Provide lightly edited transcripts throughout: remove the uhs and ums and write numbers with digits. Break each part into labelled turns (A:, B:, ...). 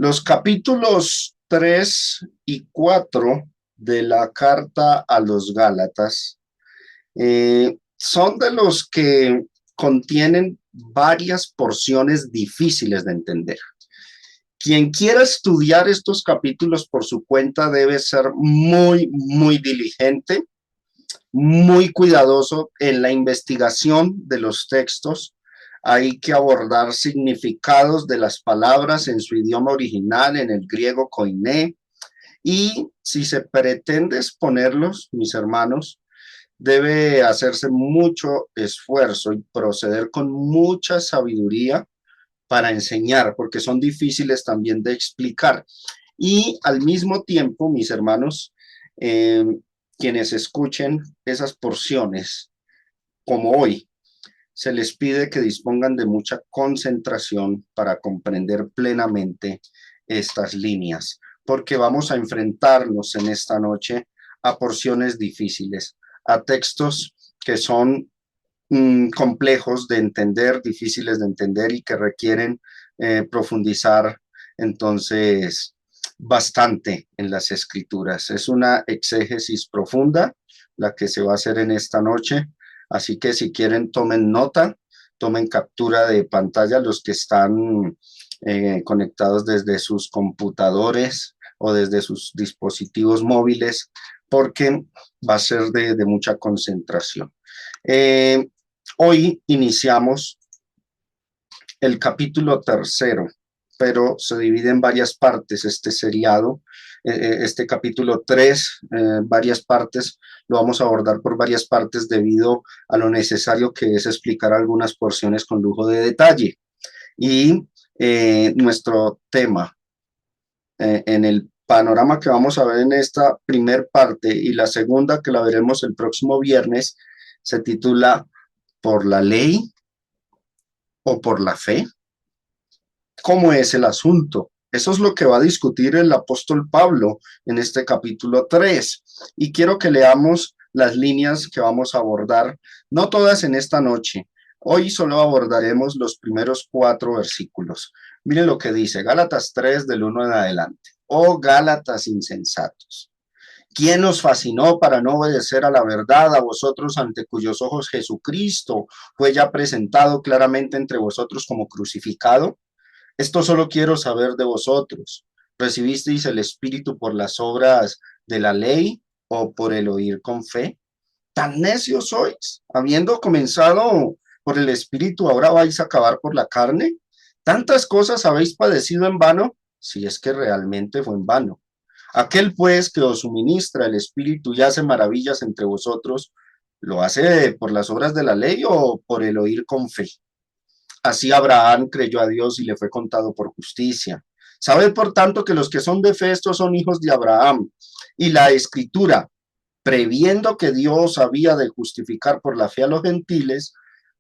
A: Los capítulos 3 y 4 de la carta a los Gálatas son de los que contienen varias porciones difíciles de entender. Quien quiera estudiar estos capítulos por su cuenta debe ser muy diligente, muy cuidadoso en la investigación de los textos. Hay que abordar significados de las palabras en su idioma original, en el griego koiné, y si se pretende exponerlos, mis hermanos, debe hacerse mucho esfuerzo y proceder con mucha sabiduría para enseñar, porque son difíciles también de explicar. Y al mismo tiempo, mis hermanos, eh, quienes escuchen esas porciones, como hoy, se les pide que dispongan de mucha concentración para comprender plenamente estas líneas, porque vamos a enfrentarnos en esta noche a porciones difíciles, a textos que son complejos de entender, difíciles de entender y que requieren profundizar entonces bastante en las escrituras. Es una exégesis profunda la que se va a hacer en esta noche, así que si quieren tomen nota, tomen captura de pantalla los que están conectados desde sus computadores o desde sus dispositivos móviles, porque va a ser de mucha concentración. Hoy iniciamos el capítulo tercero, pero se divide en varias partes este seriado, este capítulo 3, varias partes, lo vamos a abordar por varias partes debido a lo necesario que es explicar algunas porciones con lujo de detalle. Y nuestro tema en el panorama que vamos a ver en esta primer parte y la segunda que la veremos el próximo viernes se titula ¿Por la ley o por la fe? ¿Cómo es el asunto? Eso es lo que va a discutir el apóstol Pablo en este capítulo 3. Y quiero que leamos las líneas que vamos a abordar, no todas en esta noche. Hoy solo abordaremos los primeros 4 versículos. Miren lo que dice Gálatas 3 del 1 en adelante. Oh Gálatas insensatos, ¿quién os fascinó para no obedecer a la verdad, a vosotros ante cuyos ojos Jesucristo fue ya presentado claramente entre vosotros como crucificado? Esto solo quiero saber de vosotros. ¿Recibisteis el Espíritu por las obras de la ley o por el oír con fe? ¿Tan necios sois? Habiendo comenzado por el Espíritu, ¿ahora vais a acabar por la carne? ¿Tantas cosas habéis padecido en vano? Si es que realmente fue en vano. Aquel pues que os suministra el Espíritu y hace maravillas entre vosotros, ¿lo hace por las obras de la ley o por el oír con fe? Así Abraham creyó a Dios y le fue contado por justicia. Sabed por tanto que los que son de fe, estos son hijos de Abraham. Y la Escritura, previendo que Dios había de justificar por la fe a los gentiles,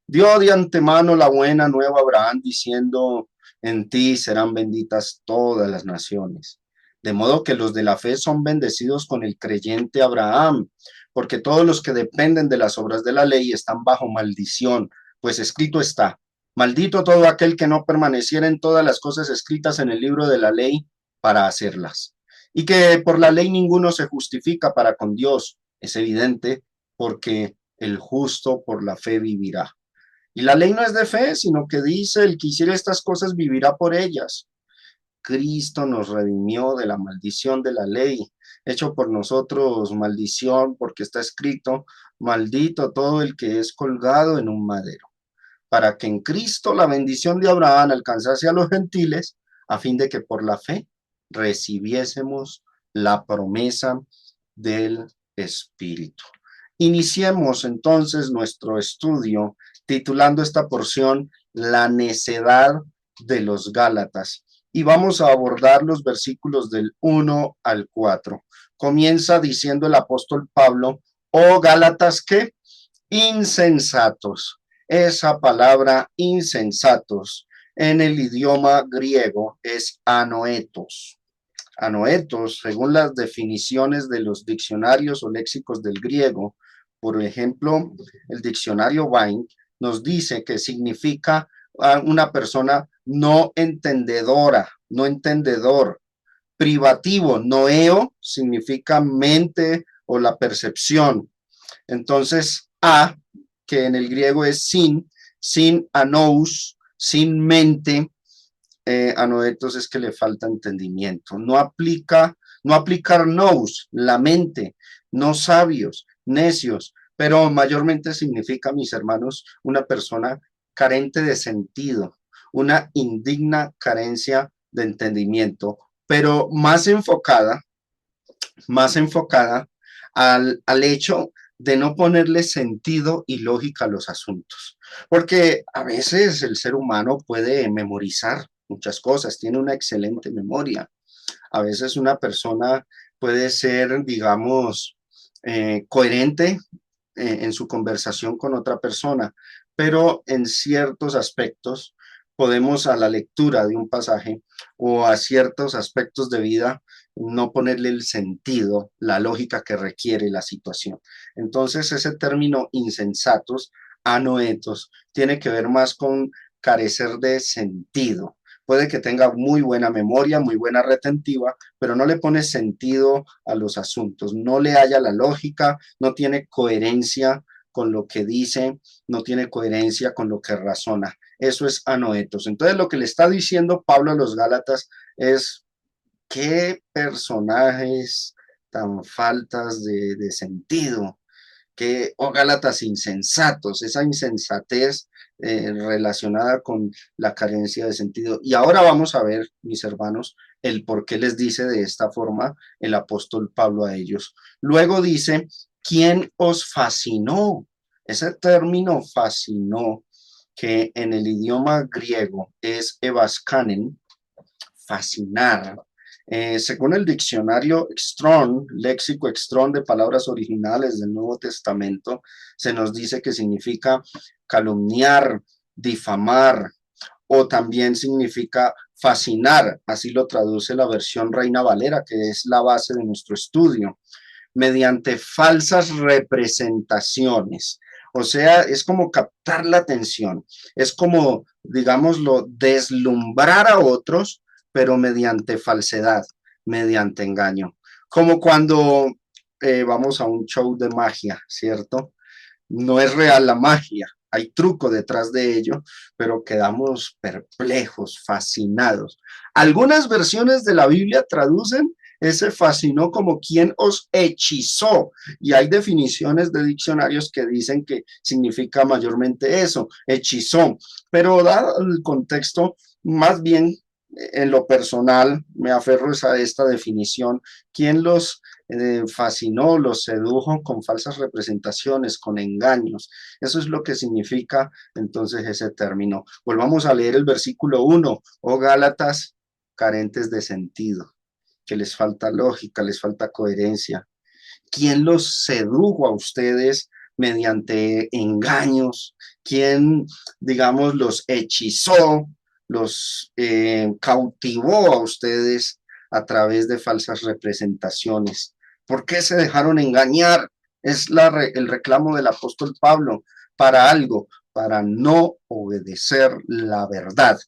A: dio de antemano la buena nueva a Abraham, diciendo, en ti serán benditas todas las naciones. De modo que los de la fe son bendecidos con el creyente Abraham, porque todos los que dependen de las obras de la ley están bajo maldición, pues escrito está, maldito todo aquel que no permaneciera en todas las cosas escritas en el libro de la ley para hacerlas. Y que por la ley ninguno se justifica para con Dios, es evidente, porque el justo por la fe vivirá. Y la ley no es de fe, sino que dice, el que hiciera estas cosas vivirá por ellas. Cristo nos redimió de la maldición de la ley, hecho por nosotros maldición, porque está escrito, maldito todo el que es colgado en un madero, para que en Cristo la bendición de Abraham alcanzase a los gentiles, a fin de que por la fe recibiésemos la promesa del Espíritu. Iniciemos entonces nuestro estudio titulando esta porción La necedad de los Gálatas y vamos a abordar los versículos del 1 al 4. Comienza diciendo el apóstol Pablo, oh Gálatas, ¿qué? Insensatos. Esa palabra insensatos en el idioma griego es anoetos. Anoetos, según las definiciones de los diccionarios o léxicos del griego, por ejemplo, el diccionario Vine nos dice que significa una persona no entendedora, no entendedor. Privativo, noeo, significa mente o la percepción. Entonces, que en el griego es sin anous, sin mente, anoetos es que le falta entendimiento. No aplicar nous, la mente, no sabios, necios, pero mayormente significa, mis hermanos, una persona carente de sentido, una indigna carencia de entendimiento, pero más enfocada al hecho de no ponerle sentido y lógica a los asuntos. Porque a veces el ser humano puede memorizar muchas cosas, tiene una excelente memoria. A veces una persona puede ser, digamos, coherente en su conversación con otra persona, pero en ciertos aspectos podemos a la lectura de un pasaje o a ciertos aspectos de vida no ponerle el sentido, la lógica que requiere la situación. Entonces ese término insensatos, anoetos, tiene que ver más con carecer de sentido. Puede que tenga muy buena memoria, muy buena retentiva, pero no le pone sentido a los asuntos, no le halla la lógica, no tiene coherencia con lo que dice, no tiene coherencia con lo que razona. Eso es anoetos. Entonces lo que le está diciendo Pablo a los Gálatas es qué personajes tan faltas de sentido, que, oh Gálatas insensatos, esa insensatez relacionada con la carencia de sentido. Y ahora vamos a ver, mis hermanos, el por qué les dice de esta forma el apóstol Pablo a ellos. Luego dice, ¿quién os fascinó? Ese término fascinó, que en el idioma griego es evaskanen, fascinar. Según el diccionario Strong, léxico Strong de palabras originales del Nuevo Testamento, se nos dice que significa calumniar, difamar, o también significa fascinar, así lo traduce la versión Reina Valera, que es la base de nuestro estudio, mediante falsas representaciones. O sea, es como captar la atención, es como, digámoslo, deslumbrar a otros, pero mediante falsedad, mediante engaño. Como cuando vamos a un show de magia, ¿cierto? No es real la magia, hay truco detrás de ello, pero quedamos perplejos, fascinados. Algunas versiones de la Biblia traducen ese fascinó como quien os hechizó, y hay definiciones de diccionarios que dicen que significa mayormente eso, hechizó, pero dado el contexto, más bien en lo personal me aferro a esta definición, quien los fascinó, los sedujo con falsas representaciones, con engaños. Eso es lo que significa entonces ese término. Volvamos a leer el versículo 1, oh Gálatas carentes de sentido, que les falta lógica, les falta coherencia. ¿Quién los sedujo a ustedes mediante engaños? ¿Quién, digamos, los hechizó, los cautivó a ustedes a través de falsas representaciones? ¿Por qué se dejaron engañar? Es el reclamo del apóstol Pablo para algo, para no obedecer la verdad.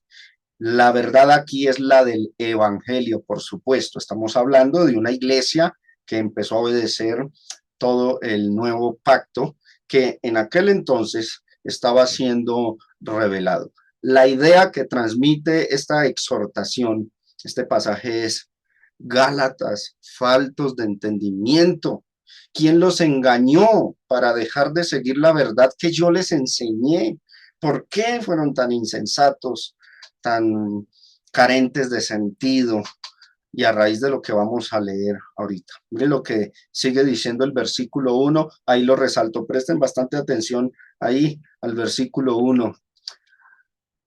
A: La verdad aquí es la del evangelio, por supuesto. Estamos hablando de una iglesia que empezó a obedecer todo el nuevo pacto que en aquel entonces estaba siendo revelado. La idea que transmite esta exhortación, este pasaje es: Gálatas, faltos de entendimiento. ¿Quién los engañó para dejar de seguir la verdad que yo les enseñé? ¿Por qué fueron tan insensatos, tan carentes de sentido? Y a raíz de lo que vamos a leer ahorita. Miren lo que sigue diciendo el versículo 1, ahí lo resalto, presten bastante atención ahí al versículo 1.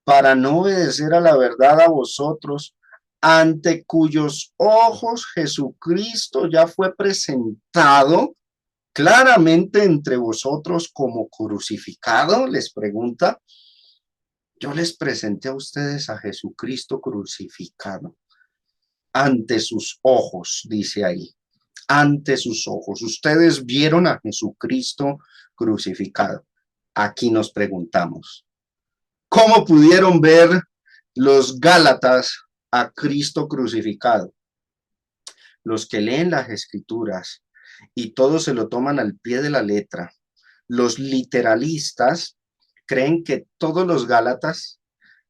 A: Para no obedecer a la verdad a vosotros, ante cuyos ojos Jesucristo ya fue presentado claramente entre vosotros como crucificado, les pregunta. Yo les presenté a ustedes a Jesucristo crucificado. Ante sus ojos, dice ahí, ante sus ojos. Ustedes vieron a Jesucristo crucificado. Aquí nos preguntamos, ¿cómo pudieron ver los Gálatas a Cristo crucificado. Los que leen las Escrituras y todo se lo toman al pie de la letra. Los literalistas creen que todos los Gálatas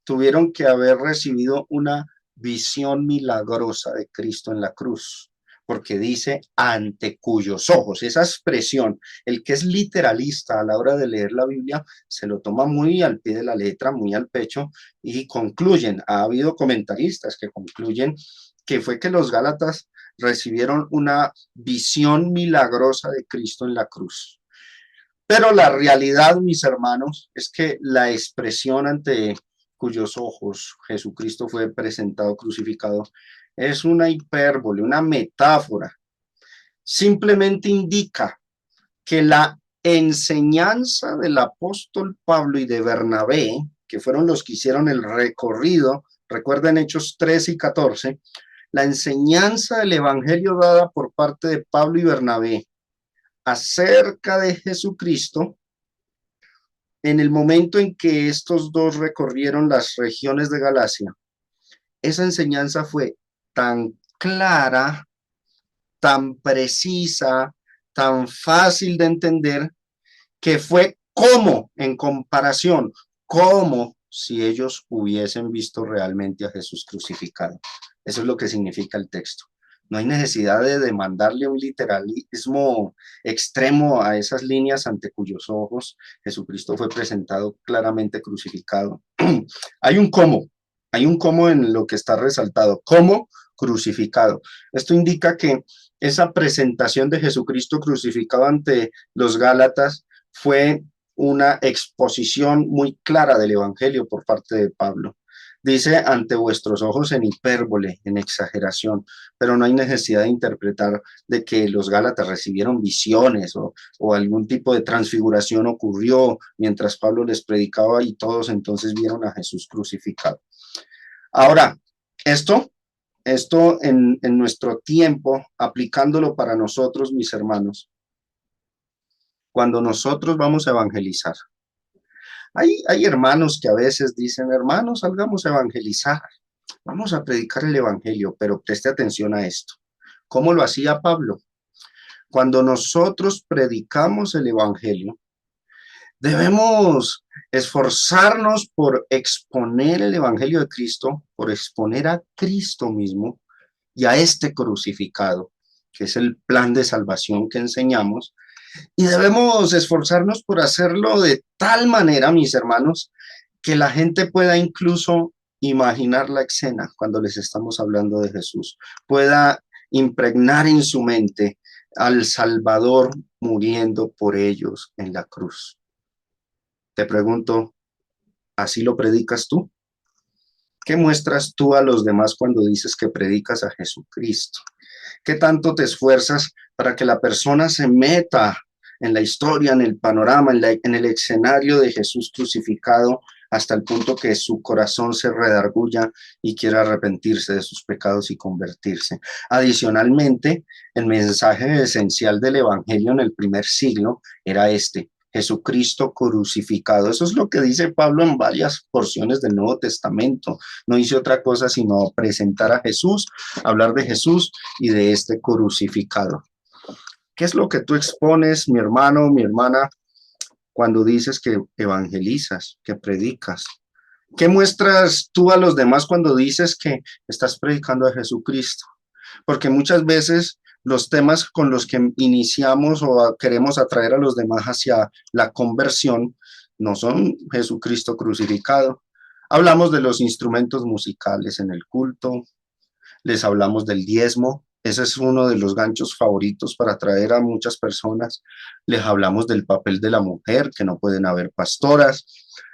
A: tuvieron que haber recibido una visión milagrosa de Cristo en la cruz, porque dice ante cuyos ojos. Esa expresión, el que es literalista a la hora de leer la Biblia, se lo toma muy al pie de la letra, muy al pecho, y concluyen, ha habido comentaristas que concluyen que fue que los Gálatas recibieron una visión milagrosa de Cristo en la cruz. Pero la realidad, mis hermanos, es que la expresión ante cuyos ojos Jesucristo fue presentado crucificado es una hipérbole, una metáfora. Simplemente indica que la enseñanza del apóstol Pablo y de Bernabé, que fueron los que hicieron el recorrido, recuerden Hechos 13 y 14, la enseñanza del evangelio dada por parte de Pablo y Bernabé acerca de Jesucristo, en el momento en que estos dos recorrieron las regiones de Galacia, esa enseñanza fue tan clara, tan precisa, tan fácil de entender, que fue como en comparación, como si ellos hubiesen visto realmente a Jesús crucificado. Eso es lo que significa el texto. No hay necesidad de demandarle un literalismo extremo a esas líneas ante cuyos ojos Jesucristo fue presentado claramente crucificado. Hay un cómo en lo que está resaltado, cómo crucificado. Esto indica que esa presentación de Jesucristo crucificado ante los Gálatas fue una exposición muy clara del Evangelio por parte de Pablo. Dice ante vuestros ojos en hipérbole, en exageración, pero no hay necesidad de interpretar de que los Gálatas recibieron visiones o algún tipo de transfiguración ocurrió mientras Pablo les predicaba y todos entonces vieron a Jesús crucificado. Ahora, esto en nuestro tiempo, aplicándolo para nosotros, mis hermanos, cuando nosotros vamos a evangelizar. Hay hermanos que a veces dicen, hermanos, salgamos a evangelizar, vamos a predicar el evangelio, pero preste atención a esto. ¿Cómo lo hacía Pablo? Cuando nosotros predicamos el evangelio, debemos esforzarnos por exponer el evangelio de Cristo, por exponer a Cristo mismo y a este crucificado, que es el plan de salvación que enseñamos, y debemos esforzarnos por hacerlo de tal manera, mis hermanos, que la gente pueda incluso imaginar la escena cuando les estamos hablando de Jesús, pueda impregnar en su mente al Salvador muriendo por ellos en la cruz. Te pregunto, ¿así lo predicas tú? ¿Qué muestras tú a los demás cuando dices que predicas a Jesucristo? ¿Qué tanto te esfuerzas para que la persona se meta en la historia, en el panorama, en el escenario de Jesús crucificado, hasta el punto que su corazón se redarguya y quiera arrepentirse de sus pecados y convertirse? Adicionalmente, el mensaje esencial del Evangelio en el primer siglo era este: Jesucristo crucificado. Eso es lo que dice Pablo en varias porciones del Nuevo Testamento. No hice otra cosa sino presentar a Jesús, hablar de Jesús y de este crucificado. ¿Qué es lo que tú expones, mi hermano, mi hermana, cuando dices que evangelizas, que predicas? ¿Qué muestras tú a los demás cuando dices que estás predicando a Jesucristo? Porque muchas veces los temas con los que iniciamos o queremos atraer a los demás hacia la conversión no son Jesucristo crucificado. Hablamos de los instrumentos musicales en el culto, les hablamos del diezmo, ese es uno de los ganchos favoritos para atraer a muchas personas. Les hablamos del papel de la mujer, que no pueden haber pastoras.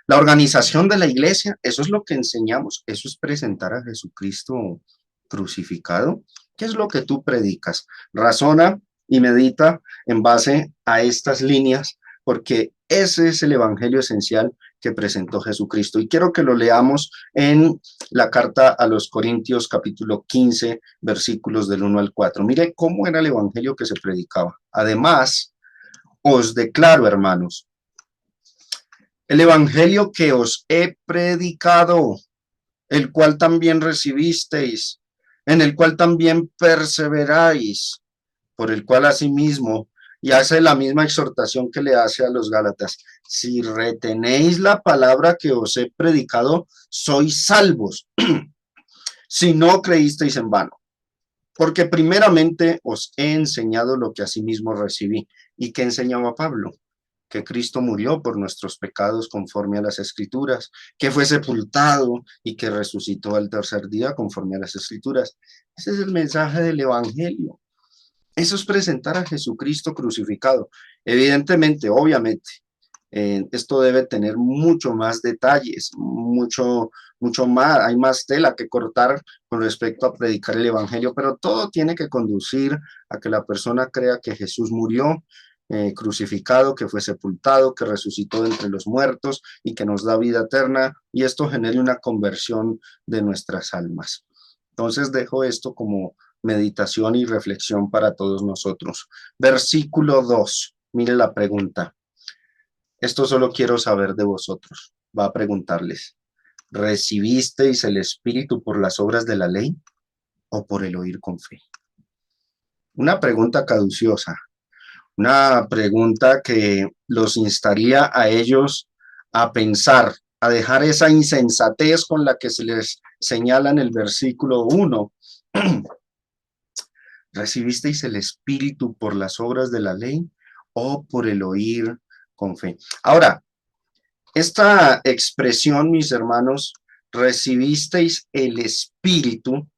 A: La organización de la iglesia, eso es lo que enseñamos, eso es presentar a Jesucristo crucificado. ¿Qué es lo que tú predicas? Razona y medita en base a estas líneas, porque ese es el evangelio esencial que presentó Jesucristo. Y quiero que lo leamos en la carta a los Corintios, capítulo 15, versículos del 1 al 4. Mire cómo era el evangelio que se predicaba. Además, os declaro, hermanos, el evangelio que os he predicado, el cual también recibisteis, en el cual también perseveráis, por el cual asimismo, y hace la misma exhortación que le hace a los Gálatas, si retenéis la palabra que os he predicado, sois salvos, si no creísteis en vano. Porque primeramente os he enseñado lo que asimismo recibí. ¿Y qué enseñaba Pablo? Que Cristo murió por nuestros pecados conforme a las Escrituras, que fue sepultado y que resucitó al tercer día conforme a las Escrituras. Ese es el mensaje del Evangelio. Eso es presentar a Jesucristo crucificado. Evidentemente, obviamente, esto debe tener mucho más detalles, mucho más, hay más tela que cortar con respecto a predicar el Evangelio, pero todo tiene que conducir a que la persona crea que Jesús murió, crucificado, que fue sepultado, que resucitó de entre los muertos y que nos da vida eterna, y esto genere una conversión de nuestras almas. Entonces dejo esto como meditación y reflexión para todos nosotros. Versículo 2, mire la pregunta. Esto solo quiero saber de vosotros. Va a preguntarles, ¿recibisteis el Espíritu por las obras de la ley o por el oír con fe? Una pregunta caduciosa, una pregunta que los instaría a ellos a pensar, a dejar esa insensatez con la que se les señala en el versículo 1. ¿Recibisteis el Espíritu por las obras de la ley o por el oír con fe? Ahora, esta expresión, mis hermanos, recibisteis el Espíritu,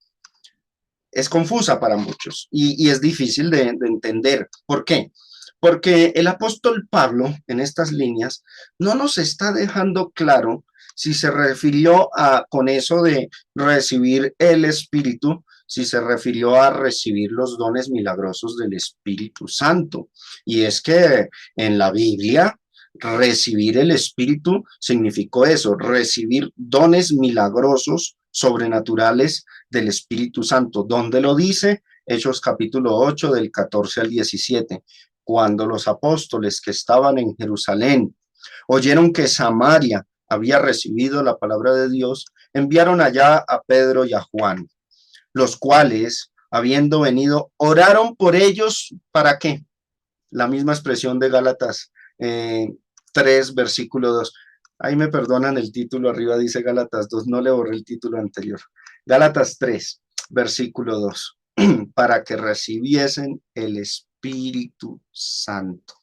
A: es confusa para muchos y es difícil de entender. ¿Por qué? Porque el apóstol Pablo, en estas líneas, no nos está dejando claro si se refirió con eso de recibir el Espíritu, si se refirió a recibir los dones milagrosos del Espíritu Santo. Y es que en la Biblia, recibir el Espíritu significó eso, recibir dones milagrosos, sobrenaturales del Espíritu Santo. ¿Dónde lo dice? Hechos capítulo 8, del 14 al 17. Cuando los apóstoles que estaban en Jerusalén oyeron que Samaria había recibido la palabra de Dios, enviaron allá a Pedro y a Juan, los cuales, habiendo venido, oraron por ellos. ¿Para qué? La misma expresión de Gálatas 3, versículo 2. Ahí me perdonan el título, arriba dice Gálatas 2, no le borré el título anterior. Gálatas 3, versículo 2, para que recibiesen el Espíritu Santo.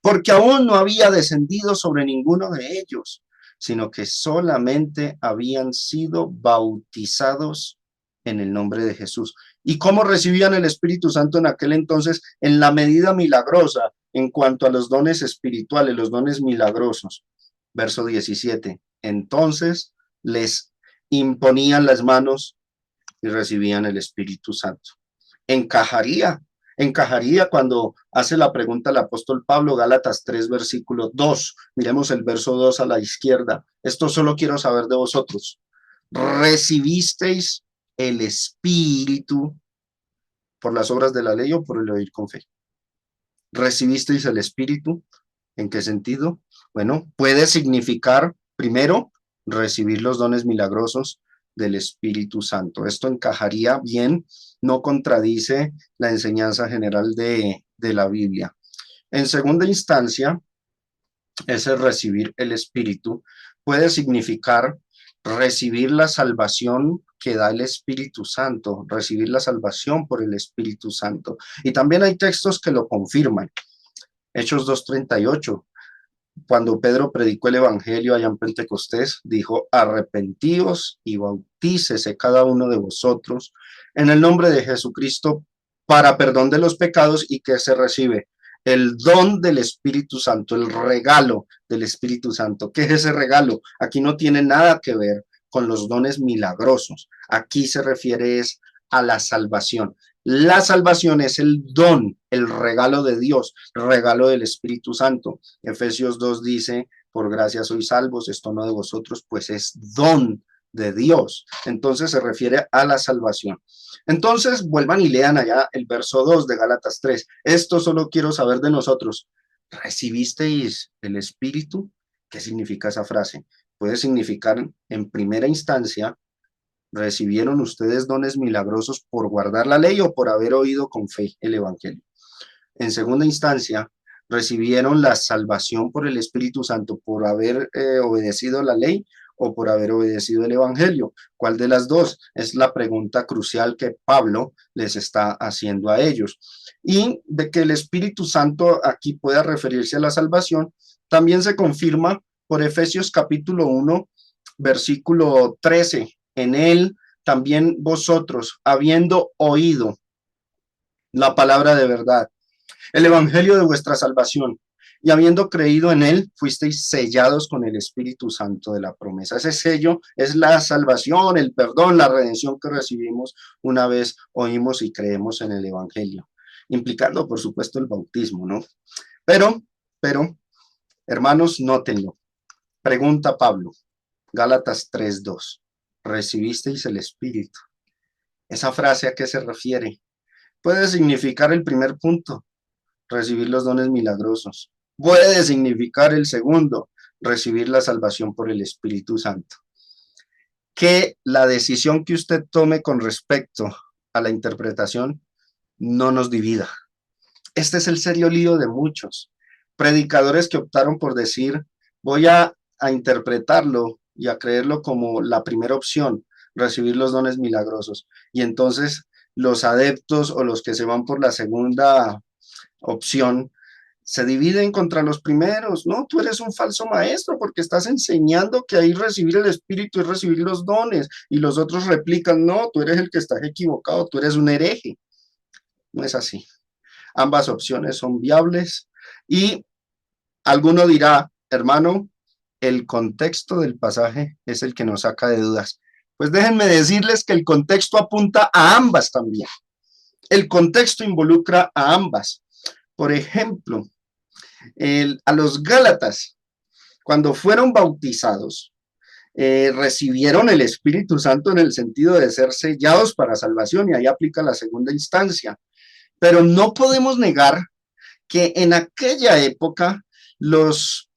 A: Porque aún no había descendido sobre ninguno de ellos, sino que solamente habían sido bautizados en el nombre de Jesús. ¿Y cómo recibían el Espíritu Santo en aquel entonces? En la medida milagrosa, en cuanto a los dones espirituales, los dones milagrosos. Verso 17. Entonces les imponían las manos y recibían el Espíritu Santo. Encajaría cuando hace la pregunta el apóstol Pablo, Gálatas 3, versículo 2. Miremos el verso 2 a la izquierda. Esto solo quiero saber de vosotros. ¿Recibisteis el Espíritu por las obras de la ley o por el oír con fe? ¿Recibisteis el Espíritu? ¿En qué sentido? Bueno, puede significar, primero, recibir los dones milagrosos del Espíritu Santo. Esto encajaría bien, no contradice la enseñanza general de la Biblia. En segunda instancia, ese recibir el Espíritu puede significar recibir la salvación que da el Espíritu Santo, recibir la salvación por el Espíritu Santo. Y también hay textos que lo confirman. Hechos 2:38, cuando Pedro predicó el Evangelio allá en Pentecostés, dijo, arrepentíos y bautícese cada uno de vosotros en el nombre de Jesucristo para perdón de los pecados. ¿Y que se recibe? El don del Espíritu Santo, el regalo del Espíritu Santo. ¿Qué es ese regalo? Aquí no tiene nada que ver con los dones milagrosos. Aquí se refiere a la salvación. La salvación es el don, el regalo de Dios, el regalo del Espíritu Santo. Efesios 2 dice, por gracia sois salvos, esto no de vosotros, pues es don de Dios. Entonces se refiere a la salvación. Entonces vuelvan y lean allá el verso 2 de Gálatas 3. Esto solo quiero saber de nosotros. ¿Recibisteis el Espíritu? ¿Qué significa esa frase? puede significar en primera instancia, recibieron ustedes dones milagrosos por guardar la ley o por haber oído con fe el evangelio. En segunda instancia, recibieron la salvación por el Espíritu Santo por haber obedecido la ley o por haber obedecido el evangelio. ¿Cuál de las dos? Es la pregunta crucial que Pablo les está haciendo a ellos. Y de que el Espíritu Santo aquí pueda referirse a la salvación, también se confirma por Efesios capítulo 1, versículo 13. En él también vosotros, habiendo oído la palabra de verdad, el evangelio de vuestra salvación, y habiendo creído en él, fuisteis sellados con el Espíritu Santo de la promesa. Ese sello es la salvación, el perdón, la redención que recibimos una vez oímos y creemos en el evangelio, implicando, por supuesto, el bautismo, ¿no? Pero, hermanos, nótenlo. Pregunta Pablo, Gálatas 3:2. ¿Recibisteis el Espíritu? ¿Esa frase a qué se refiere? Puede significar el primer punto, recibir los dones milagrosos. Puede significar el segundo, recibir la salvación por el Espíritu Santo. Que la decisión que usted tome con respecto a la interpretación no nos divida. Este es el serio lío de muchos predicadores que optaron por decir, voy a interpretarlo y a creerlo como la primera opción, recibir los dones milagrosos. Y entonces los adeptos o los que se van por la segunda opción se dividen contra los primeros. No, tú eres un falso maestro porque estás enseñando que ahí recibir el Espíritu es recibir los dones, y los otros replican, no, tú eres el que estás equivocado, tú eres un hereje. No es así. Ambas opciones son viables y alguno dirá, hermano, el contexto del pasaje es el que nos saca de dudas. Pues déjenme decirles que el contexto apunta a ambas también. El contexto involucra a ambas. Por ejemplo, a los Gálatas, cuando fueron bautizados, recibieron el Espíritu Santo en el sentido de ser sellados para salvación, y ahí aplica la segunda instancia. Pero no podemos negar que en aquella época los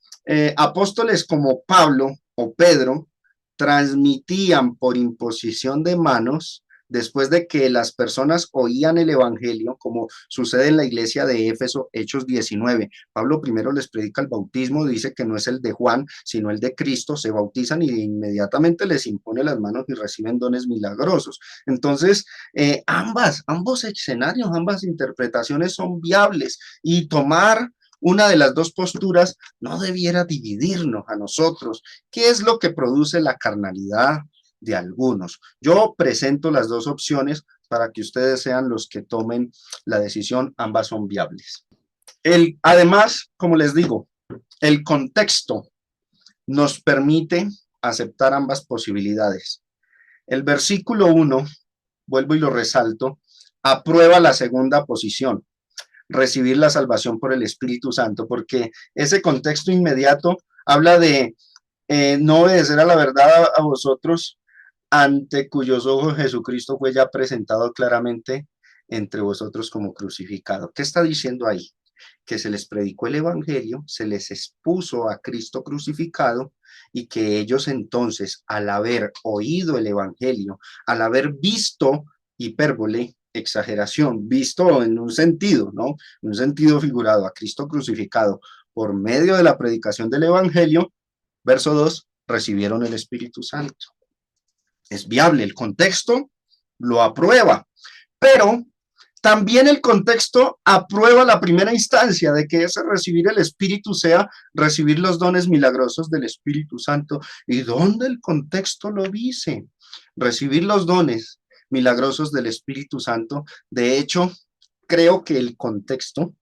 A: apóstoles como Pablo o Pedro transmitían por imposición de manos, después de que las personas oían el evangelio, como sucede en la iglesia de Éfeso, Hechos 19. Pablo primero les predica el bautismo, dice que no es el de Juan, sino el de Cristo, se bautizan y inmediatamente les impone las manos y reciben dones milagrosos. Entonces, ambos escenarios, ambas interpretaciones son viables, y tomar una de las dos posturas no debiera dividirnos a nosotros. ¿Qué es lo que produce la carnalidad de algunos? Yo presento las dos opciones para que ustedes sean los que tomen la decisión. Ambas son viables. Además, como les digo, el contexto nos permite aceptar ambas posibilidades. El versículo 1, vuelvo y lo resalto, aprueba la segunda posición, recibir la salvación por el Espíritu Santo, porque ese contexto inmediato habla de no obedecer a la verdad a vosotros, ante cuyos ojos Jesucristo fue ya presentado claramente entre vosotros como crucificado. ¿Qué está diciendo ahí? Que se les predicó el evangelio, se les expuso a Cristo crucificado, y que ellos entonces, al haber oído el evangelio, al haber visto, hipérbole, exageración, visto en un sentido, ¿no? En un sentido figurado, a Cristo crucificado por medio de la predicación del evangelio, verso 2, recibieron el Espíritu Santo. Es viable, el contexto lo aprueba, pero también el contexto aprueba la primera instancia de que ese recibir el Espíritu sea recibir los dones milagrosos del Espíritu Santo. ¿Y dónde el contexto lo dice? Recibir los dones milagrosos del Espíritu Santo. De hecho, creo que el contexto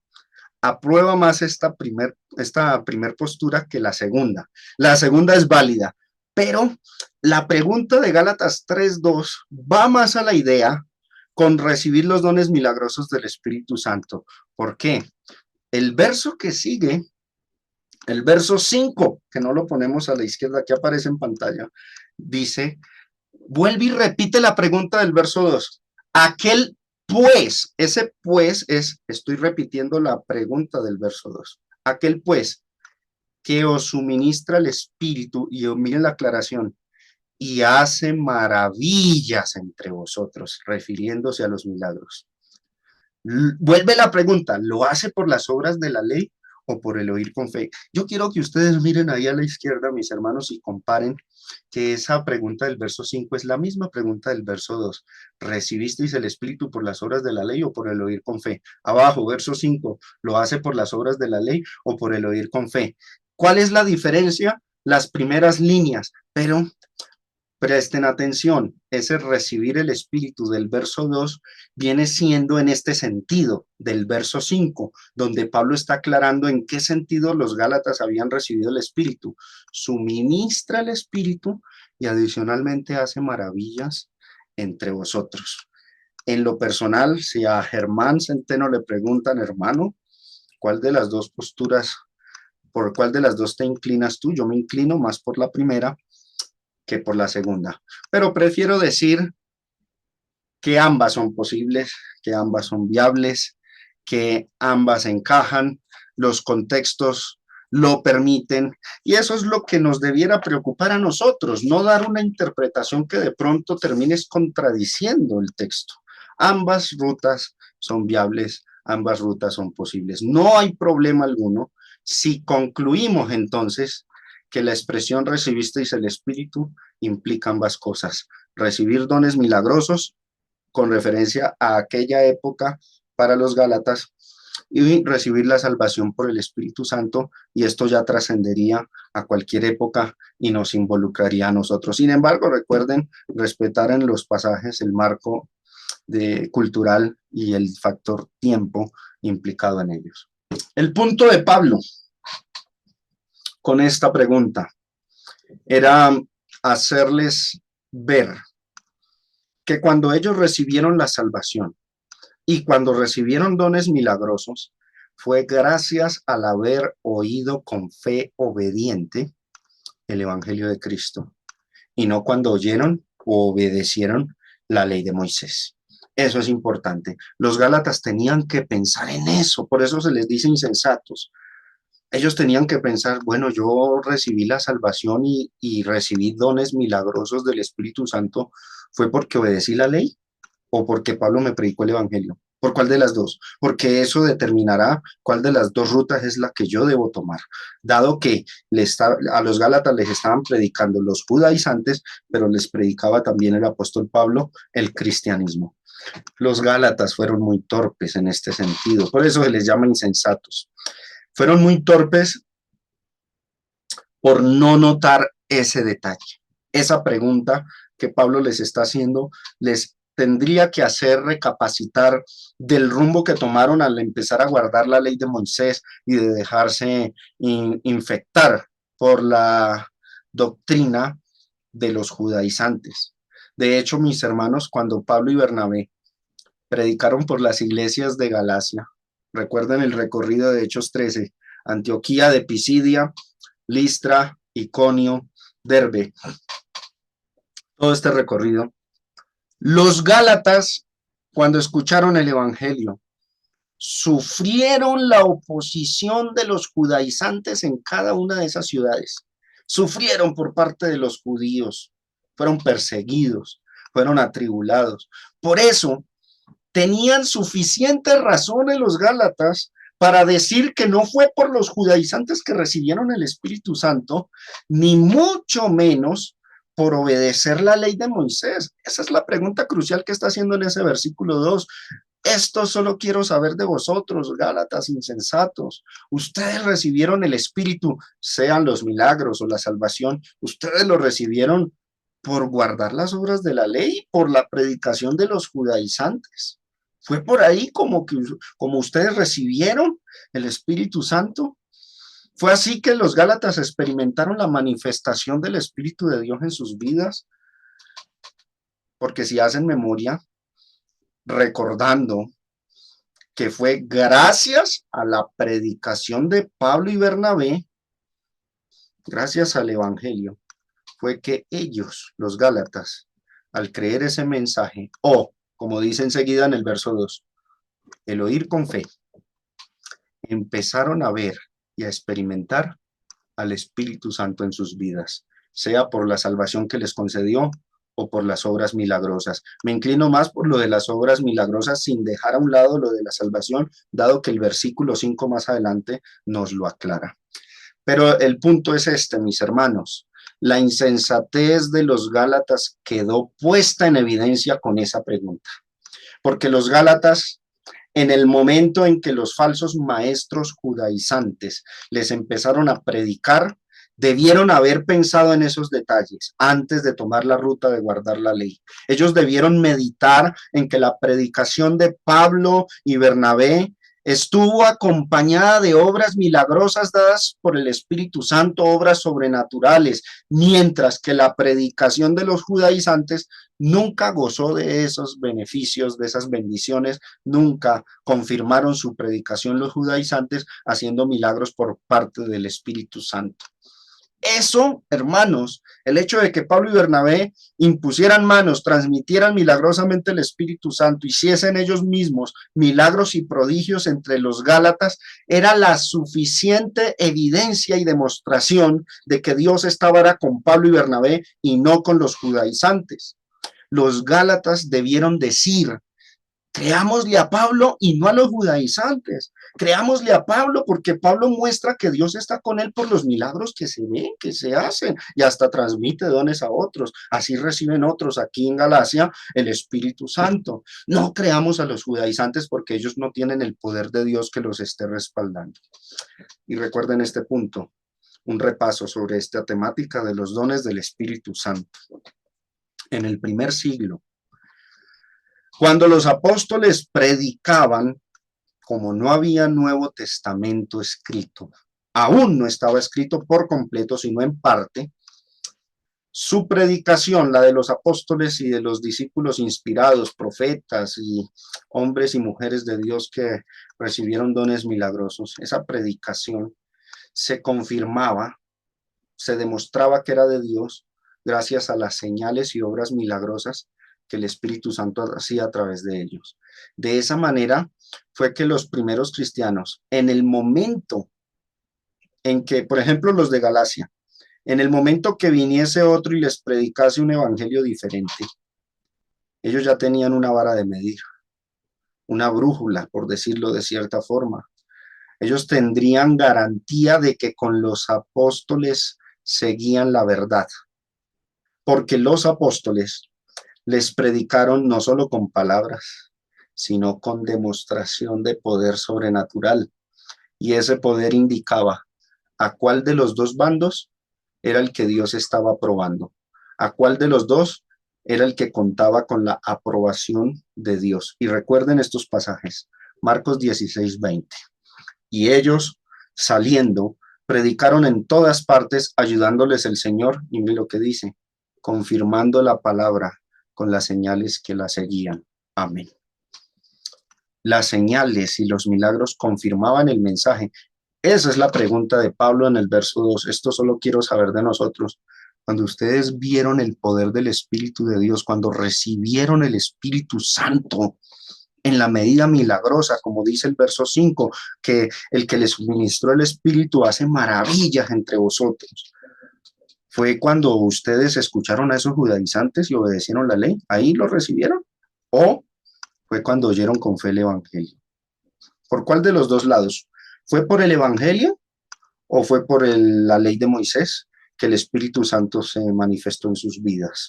A: aprueba más esta primer postura que la segunda. La segunda es válida, pero la pregunta de Gálatas 3:2 va más a la idea con recibir los dones milagrosos del Espíritu Santo. ¿Por qué? El verso que sigue, el verso 5, que no lo ponemos a la izquierda, que aparece en pantalla, dice, vuelve y repite la pregunta del verso 2. Aquel pues, ese pues es, estoy repitiendo la pregunta del verso 2. Aquel pues, que os suministra el Espíritu, y miren la aclaración, y hace maravillas entre vosotros, refiriéndose a los milagros. Vuelve la pregunta, ¿lo hace por las obras de la ley o por el oír con fe? Yo quiero que ustedes miren ahí a la izquierda, mis hermanos, y comparen que esa pregunta del verso 5 es la misma pregunta del verso 2. ¿Recibisteis el Espíritu por las obras de la ley o por el oír con fe? Abajo, verso 5, ¿lo hace por las obras de la ley o por el oír con fe? ¿Cuál es la diferencia? Las primeras líneas, pero presten atención, ese recibir el Espíritu del verso 2 viene siendo en este sentido del verso 5, donde Pablo está aclarando en qué sentido los Gálatas habían recibido el Espíritu. Suministra el Espíritu y adicionalmente hace maravillas entre vosotros. En lo personal, si a Germán Centeno le preguntan, hermano, ¿cuál de las dos posturas, por cuál de las dos te inclinas tú? Yo me inclino más por la primera que por la segunda. Pero prefiero decir que ambas son posibles, que ambas son viables, que ambas encajan, los contextos lo permiten, y eso es lo que nos debiera preocupar a nosotros, no dar una interpretación que de pronto termines contradiciendo el texto. Ambas rutas son viables, ambas rutas son posibles. No hay problema alguno si concluimos entonces que la expresión recibisteis el Espíritu implica ambas cosas. Recibir dones milagrosos con referencia a aquella época para los Gálatas y recibir la salvación por el Espíritu Santo, y esto ya trascendería a cualquier época y nos involucraría a nosotros. Sin embargo, recuerden respetar en los pasajes el marco cultural y el factor tiempo implicado en ellos. El punto de Pablo con esta pregunta era hacerles ver que cuando ellos recibieron la salvación y cuando recibieron dones milagrosos, fue gracias al haber oído con fe obediente el Evangelio de Cristo, y no cuando oyeron o obedecieron la ley de Moisés. Eso es importante. Los Gálatas tenían que pensar en eso, por eso se les dice insensatos. Ellos tenían que pensar, bueno, yo recibí la salvación y recibí dones milagrosos del Espíritu Santo, ¿fue porque obedecí la ley o porque Pablo me predicó el Evangelio? ¿Por cuál de las dos? Porque eso determinará cuál de las dos rutas es la que yo debo tomar, dado que a los Gálatas les estaban predicando los judaizantes, pero les predicaba también el apóstol Pablo el cristianismo. Los Gálatas fueron muy torpes en este sentido, por eso se les llama insensatos. Fueron muy torpes por no notar ese detalle. Esa pregunta que Pablo les está haciendo les tendría que hacer recapacitar del rumbo que tomaron al empezar a guardar la ley de Moisés y de dejarse infectar por la doctrina de los judaizantes. De hecho, mis hermanos, cuando Pablo y Bernabé predicaron por las iglesias de Galacia, recuerden el recorrido de Hechos 13, Antioquía de Pisidia, Listra, Iconio, Derbe, todo este recorrido. Los Gálatas, cuando escucharon el Evangelio, sufrieron la oposición de los judaizantes en cada una de esas ciudades. Sufrieron por parte de los judíos, fueron perseguidos, fueron atribulados. Por eso, tenían suficientes razones los Gálatas para decir que no fue por los judaizantes que recibieron el Espíritu Santo, ni mucho menos por obedecer la ley de Moisés. Esa es la pregunta crucial que está haciendo en ese versículo 2. Esto solo quiero saber de vosotros, Gálatas insensatos. Ustedes recibieron el Espíritu, sean los milagros o la salvación, ustedes lo recibieron por guardar las obras de la ley, por la predicación de los judaizantes. Fue por ahí como ustedes recibieron el Espíritu Santo. Fue así que los Gálatas experimentaron la manifestación del Espíritu de Dios en sus vidas, porque si hacen memoria, recordando que fue gracias a la predicación de Pablo y Bernabé, gracias al Evangelio, fue que ellos, los Gálatas, al creer ese mensaje, o como dice enseguida en el verso 2, el oír con fe, empezaron a ver y a experimentar al Espíritu Santo en sus vidas, sea por la salvación que les concedió o por las obras milagrosas. Me inclino más por lo de las obras milagrosas sin dejar a un lado lo de la salvación, dado que el versículo 5 más adelante nos lo aclara. Pero el punto es este, mis hermanos. La insensatez de los Gálatas quedó puesta en evidencia con esa pregunta, porque los Gálatas, en el momento en que los falsos maestros judaizantes les empezaron a predicar, debieron haber pensado en esos detalles antes de tomar la ruta de guardar la ley. Ellos debieron meditar en que la predicación de Pablo y Bernabé estuvo acompañada de obras milagrosas dadas por el Espíritu Santo, obras sobrenaturales, mientras que la predicación de los judaizantes nunca gozó de esos beneficios, de esas bendiciones, nunca confirmaron su predicación los judaizantes haciendo milagros por parte del Espíritu Santo. Eso, hermanos, el hecho de que Pablo y Bernabé impusieran manos, transmitieran milagrosamente el Espíritu Santo, hiciesen ellos mismos milagros y prodigios entre los Gálatas, era la suficiente evidencia y demostración de que Dios estaba con Pablo y Bernabé y no con los judaizantes. Los Gálatas debieron decir: creámosle a Pablo y no a los judaizantes. Creámosle a Pablo porque Pablo muestra que Dios está con él por los milagros que se ven, que se hacen, y hasta transmite dones a otros. Así reciben otros aquí en Galacia el Espíritu Santo. No creamos a los judaizantes porque ellos no tienen el poder de Dios que los esté respaldando. Y recuerden este punto, un repaso sobre esta temática de los dones del Espíritu Santo. En el primer siglo, cuando los apóstoles predicaban, como no había Nuevo Testamento escrito, aún no estaba escrito por completo, sino en parte, su predicación, la de los apóstoles y de los discípulos inspirados, profetas y hombres y mujeres de Dios que recibieron dones milagrosos, esa predicación se confirmaba, se demostraba que era de Dios gracias a las señales y obras milagrosas que el Espíritu Santo hacía a través de ellos. De esa manera fue que los primeros cristianos, en el momento en que, por ejemplo, los de Galacia, en el momento que viniese otro y les predicase un evangelio diferente, ellos ya tenían una vara de medir, una brújula, por decirlo de cierta forma. Ellos tendrían garantía de que con los apóstoles seguían la verdad, porque los apóstoles les predicaron no solo con palabras, sino con demostración de poder sobrenatural. Y ese poder indicaba a cuál de los dos bandos era el que Dios estaba probando, a cuál de los dos era el que contaba con la aprobación de Dios. Y recuerden estos pasajes, Marcos 16:20. Y ellos, saliendo, predicaron en todas partes, ayudándoles el Señor, y mire lo que dice, confirmando la palabra con las señales que la seguían. Amén. Las señales y los milagros confirmaban el mensaje. Esa es la pregunta de Pablo en el verso 2. Esto solo quiero saber de nosotros. Cuando ustedes vieron el poder del Espíritu de Dios, cuando recibieron el Espíritu Santo en la medida milagrosa, como dice el verso 5, que el que les suministró el Espíritu hace maravillas entre vosotros. ¿Fue cuando ustedes escucharon a esos judaizantes y obedecieron la ley? ¿Ahí lo recibieron? ¿O fue cuando oyeron con fe el Evangelio? ¿Por cuál de los dos lados? ¿Fue por el Evangelio o fue por la ley de Moisés que el Espíritu Santo se manifestó en sus vidas?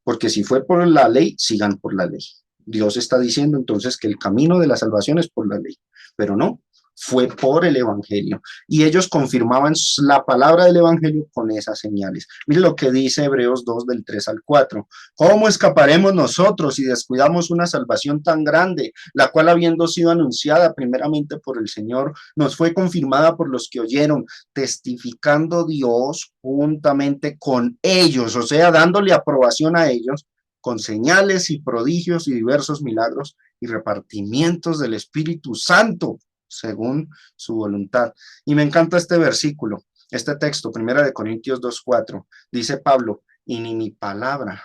A: Porque si fue por la ley, sigan por la ley. Dios está diciendo entonces que el camino de la salvación es por la ley, pero no, fue por el Evangelio. Y ellos confirmaban la palabra del Evangelio con esas señales. Mire lo que dice Hebreos 2 del 3 al 4. ¿Cómo escaparemos nosotros si descuidamos una salvación tan grande, la cual habiendo sido anunciada primeramente por el Señor, nos fue confirmada por los que oyeron, testificando Dios juntamente con ellos, o sea, dándole aprobación a ellos, con señales y prodigios y diversos milagros y repartimientos del Espíritu Santo, según su voluntad. Y me encanta este versículo, este texto, 1 Corintios 2:4, dice Pablo, y ni mi palabra,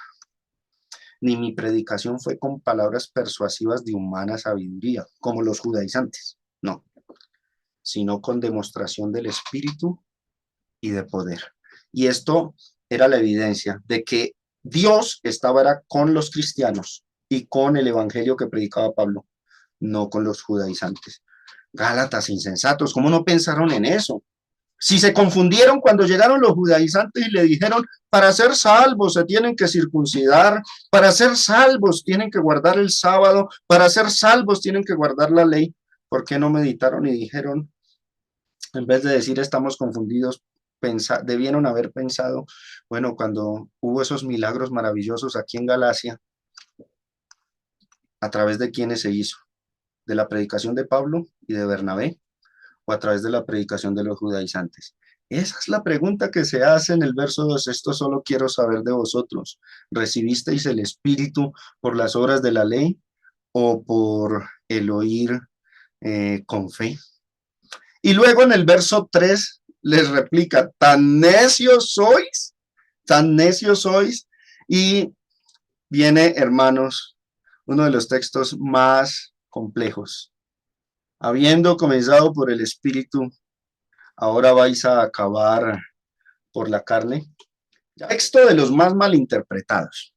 A: ni mi predicación fue con palabras persuasivas de humana sabiduría, como los judaizantes, no, sino con demostración del Espíritu y de poder. Y esto era la evidencia de que Dios estaba era con los cristianos y con el evangelio que predicaba Pablo, no con los judaizantes. Gálatas insensatos, ¿cómo no pensaron en eso? Si se confundieron cuando llegaron los judaizantes y le dijeron, para ser salvos se tienen que circuncidar, para ser salvos tienen que guardar el sábado, para ser salvos tienen que guardar la ley, ¿por qué no meditaron y dijeron, en vez de decir estamos confundidos, debieron haber pensado, bueno, cuando hubo esos milagros maravillosos aquí en Galacia, ¿a través de quiénes se hizo? ¿De la predicación de Pablo y de Bernabé o a través de la predicación de los judaizantes? Esa es la pregunta que se hace en el verso 2. Esto solo quiero saber de vosotros. ¿Recibisteis el Espíritu por las obras de la ley o por el oír con fe? Y luego en el verso 3 les replica, tan necios sois. Y viene, hermanos, uno de los textos más complejos. Habiendo comenzado por el Espíritu, ahora vais a acabar por la carne. Texto de los más malinterpretados.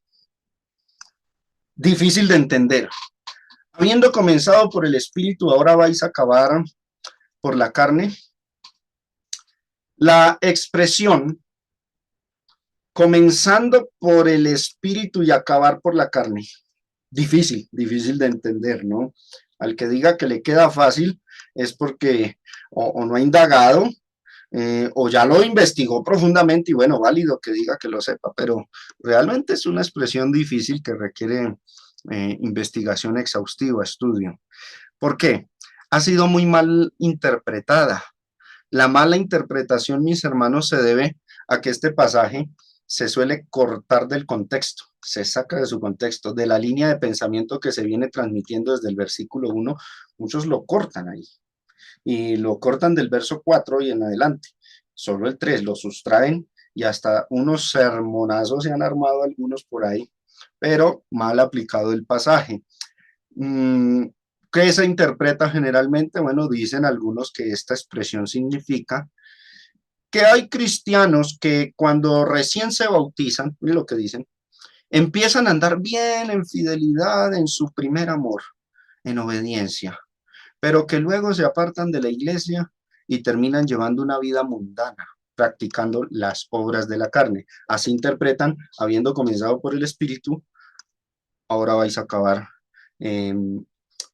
A: Difícil de entender. Habiendo comenzado por el Espíritu, ahora vais a acabar por la carne. La expresión comenzando por el Espíritu y acabar por la carne. Difícil de entender, ¿no? Al que diga que le queda fácil es porque o no ha indagado o ya lo investigó profundamente y bueno, válido que diga que lo sepa, pero realmente es una expresión difícil que requiere investigación exhaustiva, estudio. ¿Por qué? Ha sido muy mal interpretada. La mala interpretación, mis hermanos, se debe a que este pasaje se suele cortar del contexto, se saca de su contexto, de la línea de pensamiento que se viene transmitiendo desde el versículo 1, muchos lo cortan ahí, y lo cortan del verso 4 y en adelante, solo el 3 lo sustraen, y hasta unos sermonazos se han armado algunos por ahí, pero mal aplicado el pasaje. ¿Qué se interpreta generalmente? Bueno, dicen algunos que esta expresión significa que hay cristianos que cuando recién se bautizan, miren lo que dicen, empiezan a andar bien en fidelidad, en su primer amor, en obediencia, pero que luego se apartan de la iglesia y terminan llevando una vida mundana, practicando las obras de la carne. Así interpretan, habiendo comenzado por el Espíritu, ahora vais a acabar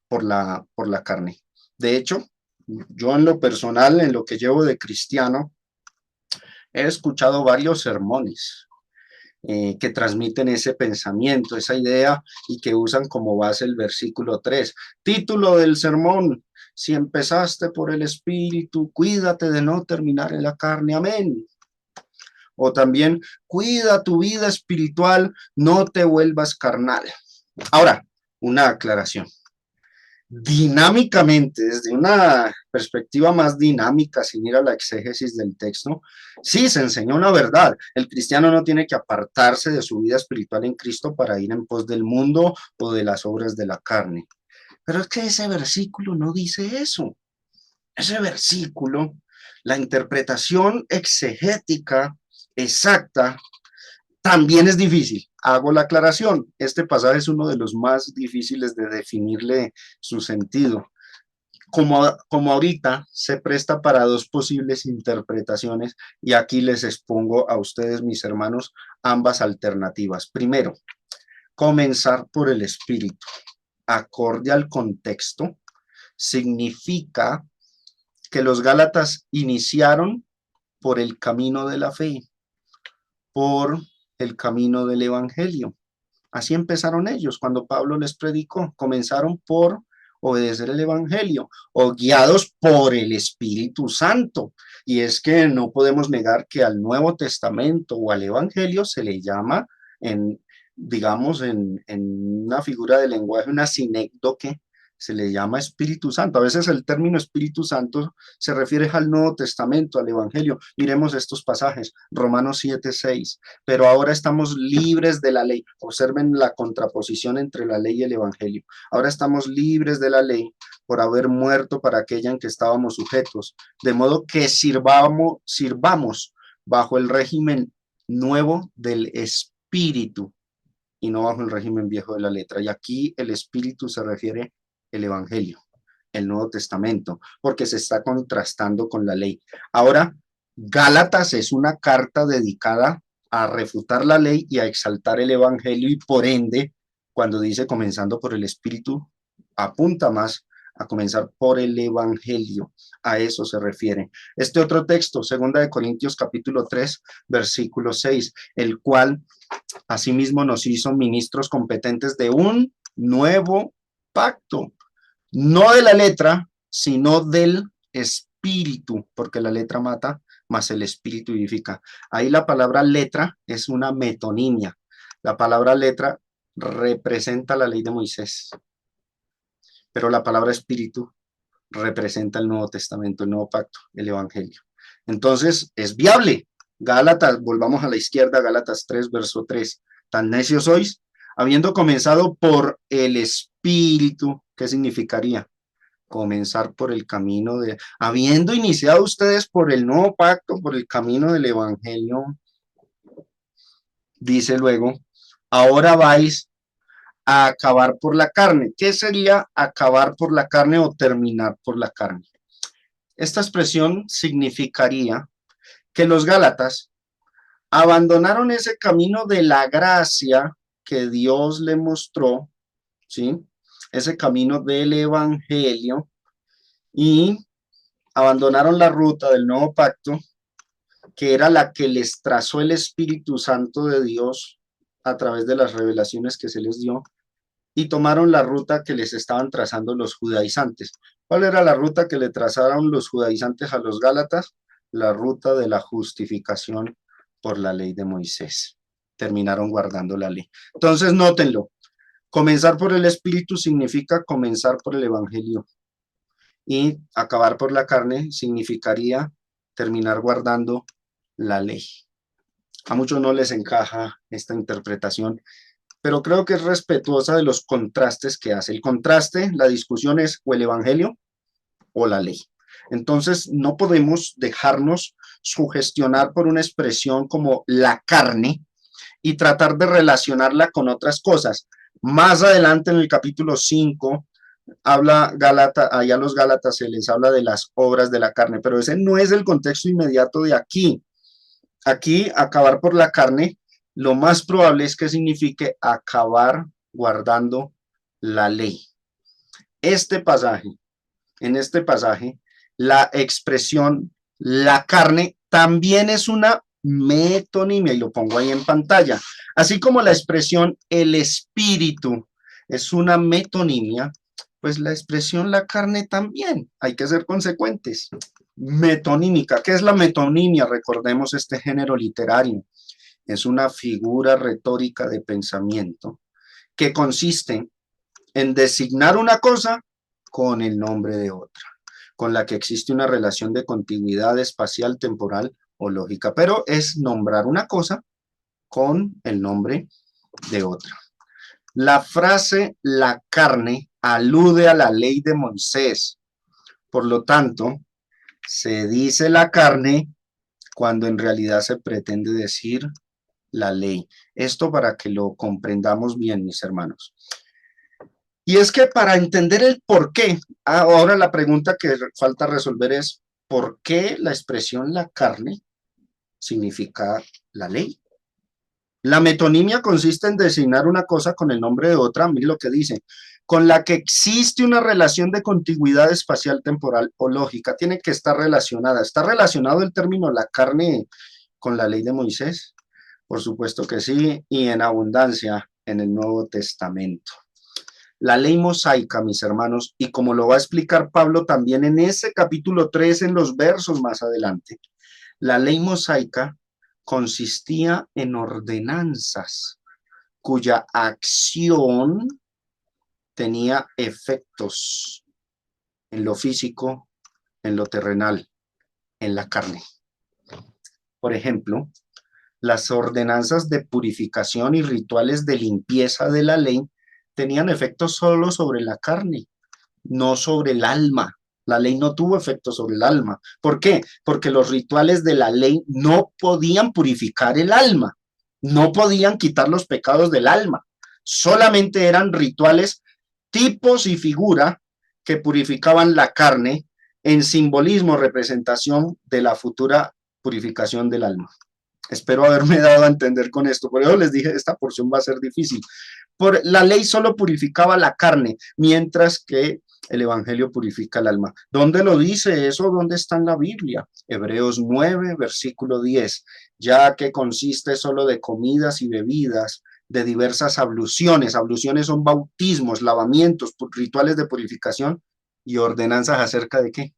A: por la carne. De hecho, yo en lo personal, en lo que llevo de cristiano, he escuchado varios sermones que transmiten ese pensamiento, esa idea y que usan como base el versículo 3. Título del sermón: si empezaste por el Espíritu, cuídate de no terminar en la carne. Amén. O también, cuida tu vida espiritual, no te vuelvas carnal. Ahora, una aclaración. Dinámicamente, desde una perspectiva más dinámica, sin ir a la exégesis del texto, sí se enseña una verdad. El cristiano no tiene que apartarse de su vida espiritual en Cristo para ir en pos del mundo o de las obras de la carne. Pero es que ese versículo no dice eso. Ese versículo, la interpretación exegética exacta, también es difícil. Hago la aclaración. Este pasaje es uno de los más difíciles de definirle su sentido. Como ahorita se presta para dos posibles interpretaciones y aquí les expongo a ustedes, mis hermanos, ambas alternativas. Primero, comenzar por el Espíritu. Acorde al contexto, significa que los Gálatas iniciaron por el camino de la fe, por el camino del evangelio. Así empezaron ellos cuando Pablo les predicó. Comenzaron por obedecer el evangelio o guiados por el Espíritu Santo. Y es que no podemos negar que al Nuevo Testamento o al evangelio se le llama, digamos, en una figura de lenguaje, una sinécdoque, se le llama Espíritu Santo. A veces el término Espíritu Santo se refiere al Nuevo Testamento, al Evangelio. Miremos estos pasajes, Romanos 7:6. Pero ahora estamos libres de la ley. Observen la contraposición entre la ley y el Evangelio. Ahora estamos libres de la ley por haber muerto para aquella en que estábamos sujetos. De modo que sirvamos bajo el régimen nuevo del espíritu y no bajo el régimen viejo de la letra. Y aquí el espíritu se refiere al evangelio, el Nuevo Testamento, porque se está contrastando con la ley. Ahora, Gálatas es una carta dedicada a refutar la ley y a exaltar el evangelio, y por ende, cuando dice comenzando por el espíritu, apunta más a comenzar por el evangelio. A eso se refiere. Este otro texto, 2 Corintios capítulo 3, versículo 6, el cual asimismo nos hizo ministros competentes de un nuevo pacto, no de la letra, sino del espíritu, porque la letra mata, mas el espíritu vivifica. Ahí la palabra letra es una metonimia. La palabra letra representa la ley de Moisés, pero la palabra espíritu representa el Nuevo Testamento, el Nuevo Pacto, el Evangelio. Entonces, es viable. Gálatas, volvamos a la izquierda, Gálatas 3, verso 3. Tan necios sois, habiendo comenzado por el Espíritu, ¿qué significaría? Comenzar por el camino de, habiendo iniciado ustedes por el nuevo pacto, por el camino del Evangelio, dice luego, ahora vais a acabar por la carne. ¿Qué sería acabar por la carne o terminar por la carne? Esta expresión significaría que los Gálatas abandonaron ese camino de la gracia que Dios le mostró, ¿sí? Ese camino del evangelio, y abandonaron la ruta del nuevo pacto, que era la que les trazó el Espíritu Santo de Dios a través de las revelaciones que se les dio, y tomaron la ruta que les estaban trazando los judaizantes. ¿Cuál era la ruta que le trazaron los judaizantes a los Gálatas? La ruta de la justificación por la ley de Moisés. Terminaron guardando la ley. Entonces, nótenlo. Comenzar por el Espíritu significa comenzar por el Evangelio. Y acabar por la carne significaría terminar guardando la ley. A muchos no les encaja esta interpretación, pero creo que es respetuosa de los contrastes que hace. El contraste, la discusión es o el evangelio o la ley. Entonces, no podemos dejarnos sugestionar por una expresión como la carne y tratar de relacionarla con otras cosas. Más adelante en el capítulo 5, habla Gálatas, allá a los Gálatas se les habla de las obras de la carne, pero ese no es el contexto inmediato de aquí. Aquí, acabar por la carne, lo más probable es que signifique acabar guardando la ley. En este pasaje, la expresión la carne también es una metonimia, y lo pongo ahí en pantalla. Así como la expresión el espíritu es una metonimia, pues la expresión la carne también. Hay que ser consecuentes. Metonímica. ¿Qué es la metonimia? Recordemos este género literario. Es una figura retórica de pensamiento que consiste en designar una cosa con el nombre de otra, con la que existe una relación de contigüidad espacial, temporal o lógica, pero es nombrar una cosa con el nombre de otra. La frase la carne alude a la ley de Moisés. Por lo tanto, se dice la carne cuando en realidad se pretende decir la ley. Esto para que lo comprendamos bien, mis hermanos. Y es que para entender el por qué, ahora la pregunta que falta resolver es, ¿por qué la expresión la carne significa la ley? La metonimia consiste en designar una cosa con el nombre de otra, mire lo que dice, con la que existe una relación de contigüidad espacial, temporal o lógica. Tiene que estar relacionada. ¿Está relacionado el término la carne con la ley de Moisés? Por supuesto que sí, y en abundancia en el Nuevo Testamento. La ley mosaica, mis hermanos, y como lo va a explicar Pablo también en ese capítulo 3, en los versos más adelante, la ley mosaica consistía en ordenanzas cuya acción tenía efectos en lo físico, en lo terrenal, en la carne. Por ejemplo, las ordenanzas de purificación y rituales de limpieza de la ley tenían efectos solo sobre la carne, no sobre el alma. La ley no tuvo efecto sobre el alma. ¿Por qué? Porque los rituales de la ley no podían purificar el alma, no podían quitar los pecados del alma. Solamente eran rituales, tipos y figura que purificaban la carne en simbolismo, representación de la futura purificación del alma. Espero haberme dado a entender con esto. Por eso les dije, esta porción va a ser difícil. La ley solo purificaba la carne, mientras que el evangelio purifica el alma. ¿Dónde lo dice eso? ¿Dónde está en la Biblia? Hebreos 9, versículo 10. Ya que consiste solo de comidas y bebidas, de diversas abluciones. Abluciones son bautismos, lavamientos, rituales de purificación y ordenanzas acerca de ¿qué?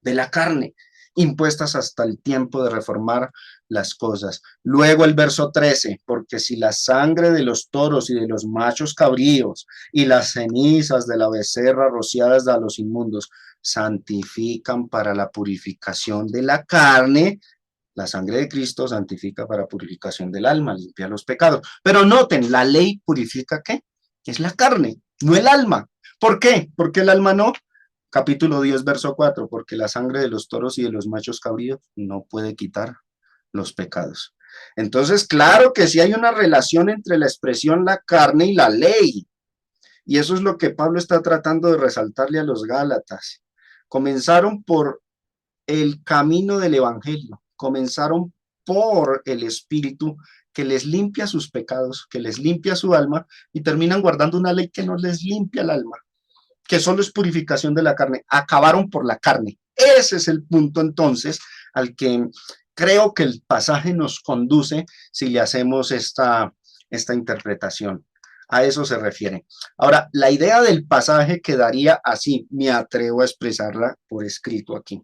A: De la carne, impuestas hasta el tiempo de reformar las cosas. Luego el verso 13, porque si la sangre de los toros y de los machos cabríos y las cenizas de la becerra rociadas a los inmundos santifican para la purificación de la carne, la sangre de Cristo santifica para purificación del alma, limpia los pecados. Pero noten, la ley purifica ¿qué? Es la carne, no el alma. ¿Por qué? Porque el alma no. Capítulo 10, verso 4, porque la sangre de los toros y de los machos cabríos no puede quitar los pecados. Entonces, claro que sí hay una relación entre la expresión la carne y la ley. Y eso es lo que Pablo está tratando de resaltarle a los Gálatas. Comenzaron por el camino del evangelio, comenzaron por el Espíritu que les limpia sus pecados, que les limpia su alma, y terminan guardando una ley que no les limpia el alma, que solo es purificación de la carne. Acabaron por la carne. Ese es el punto entonces al que creo que el pasaje nos conduce si le hacemos esta interpretación. A eso se refiere. Ahora, la idea del pasaje quedaría así. Me atrevo a expresarla por escrito aquí,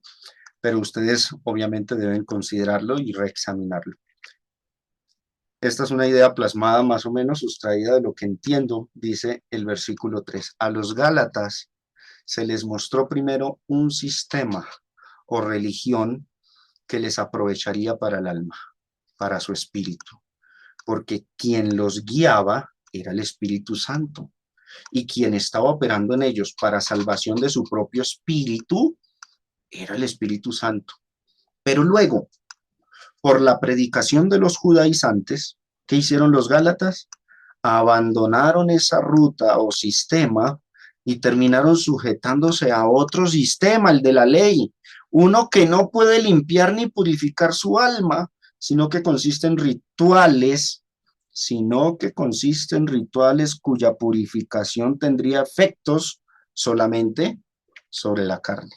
A: pero ustedes obviamente deben considerarlo y reexaminarlo. Esta es una idea plasmada más o menos, sustraída de lo que entiendo, dice el versículo 3. A los Gálatas se les mostró primero un sistema o religión que les aprovecharía para el alma, para su espíritu, porque quien los guiaba era el Espíritu Santo, y quien estaba operando en ellos para salvación de su propio espíritu era el Espíritu Santo. Pero luego, por la predicación de los judaizantes, ¿qué hicieron los Gálatas? Abandonaron esa ruta o sistema y terminaron sujetándose a otro sistema, el de la ley, uno que no puede limpiar ni purificar su alma, sino que consiste en rituales, cuya purificación tendría efectos solamente sobre la carne.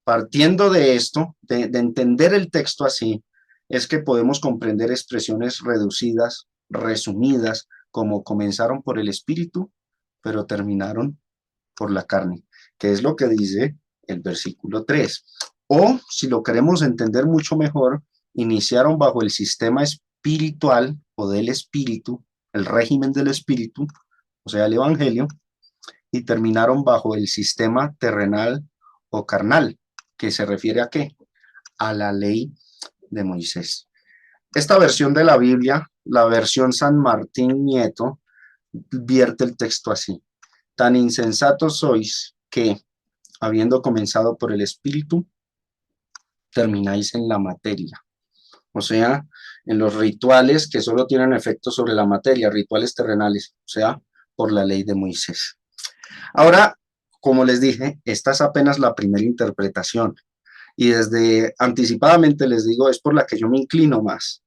A: Partiendo de esto, de entender el texto así, es que podemos comprender expresiones reducidas, resumidas, como comenzaron por el espíritu, pero terminaron por la carne, que es lo que dice el versículo 3. O, si lo queremos entender mucho mejor, iniciaron bajo el sistema espiritual o del espíritu, el régimen del espíritu, o sea, el evangelio, y terminaron bajo el sistema terrenal o carnal, que se refiere a ¿qué? A la ley de Moisés. Esta versión de la Biblia, la versión San Martín Nieto, vierte el texto así: tan insensatos sois que, habiendo comenzado por el espíritu, termináis en la materia. O sea, en los rituales que solo tienen efecto sobre la materia, rituales terrenales, o sea, por la ley de Moisés. Ahora, como les dije, esta es apenas la primera interpretación, y desde anticipadamente les digo, es por la que yo me inclino más.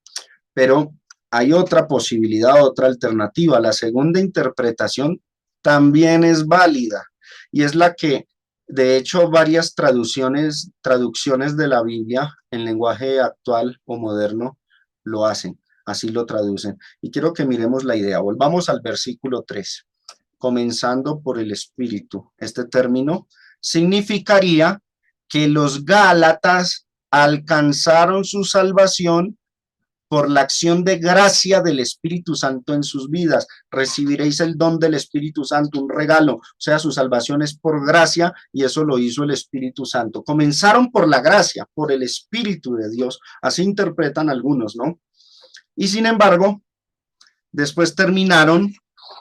A: Pero hay otra posibilidad, otra alternativa. La segunda interpretación también es válida, y es la que, de hecho, varias traducciones de la Biblia en lenguaje actual o moderno lo hacen, así lo traducen. Y quiero que miremos la idea. Volvamos al versículo 3. Comenzando por el espíritu. Este término significaría que los Gálatas alcanzaron su salvación por la acción de gracia del Espíritu Santo en sus vidas. Recibiréis el don del Espíritu Santo, un regalo, o sea, su salvación es por gracia, y eso lo hizo el Espíritu Santo. Comenzaron por la gracia, por el Espíritu de Dios, así interpretan algunos, ¿no? Y sin embargo, después terminaron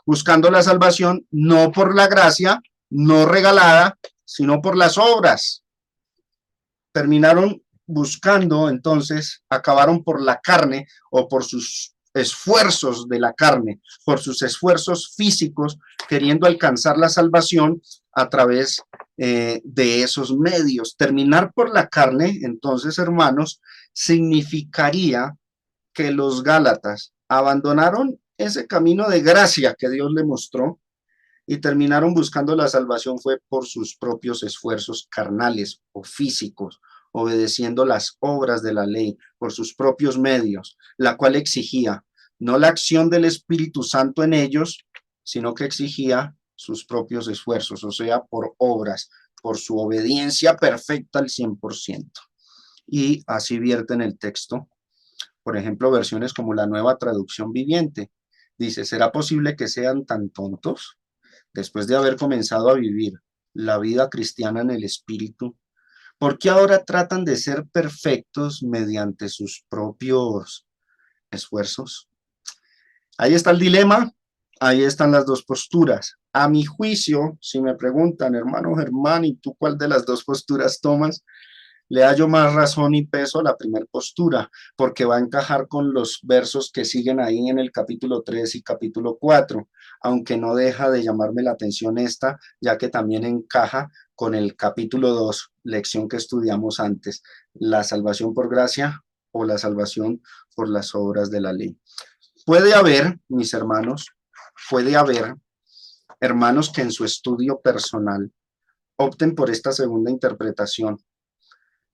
A: buscando la salvación no por la gracia, no regalada, sino por las obras. Terminaron buscando, entonces, acabaron por la carne o por sus esfuerzos de la carne, por sus esfuerzos físicos, queriendo alcanzar la salvación a través de esos medios. Terminar por la carne, entonces, hermanos, significaría que los Gálatas abandonaron ese camino de gracia que Dios le mostró y terminaron buscando la salvación fue por sus propios esfuerzos carnales o físicos, obedeciendo las obras de la ley por sus propios medios, la cual exigía no la acción del Espíritu Santo en ellos, sino que exigía sus propios esfuerzos, o sea, por obras, por su obediencia perfecta al 100%. Y así vierte en el texto, por ejemplo, versiones como la Nueva Traducción Viviente. Dice, ¿será posible que sean tan tontos? Después de haber comenzado a vivir la vida cristiana en el Espíritu, ¿por qué ahora tratan de ser perfectos mediante sus propios esfuerzos? Ahí está el dilema, ahí están las dos posturas. A mi juicio, si me preguntan, hermano Germán, ¿y tú cuál de las dos posturas tomas? Le hallo más razón y peso a la primera postura, porque va a encajar con los versos que siguen ahí en el capítulo 3 y capítulo 4, aunque no deja de llamarme la atención esta, ya que también encaja con el capítulo 2, lección que estudiamos antes, la salvación por gracia o la salvación por las obras de la ley. Puede haber, mis hermanos, puede haber hermanos que en su estudio personal opten por esta segunda interpretación,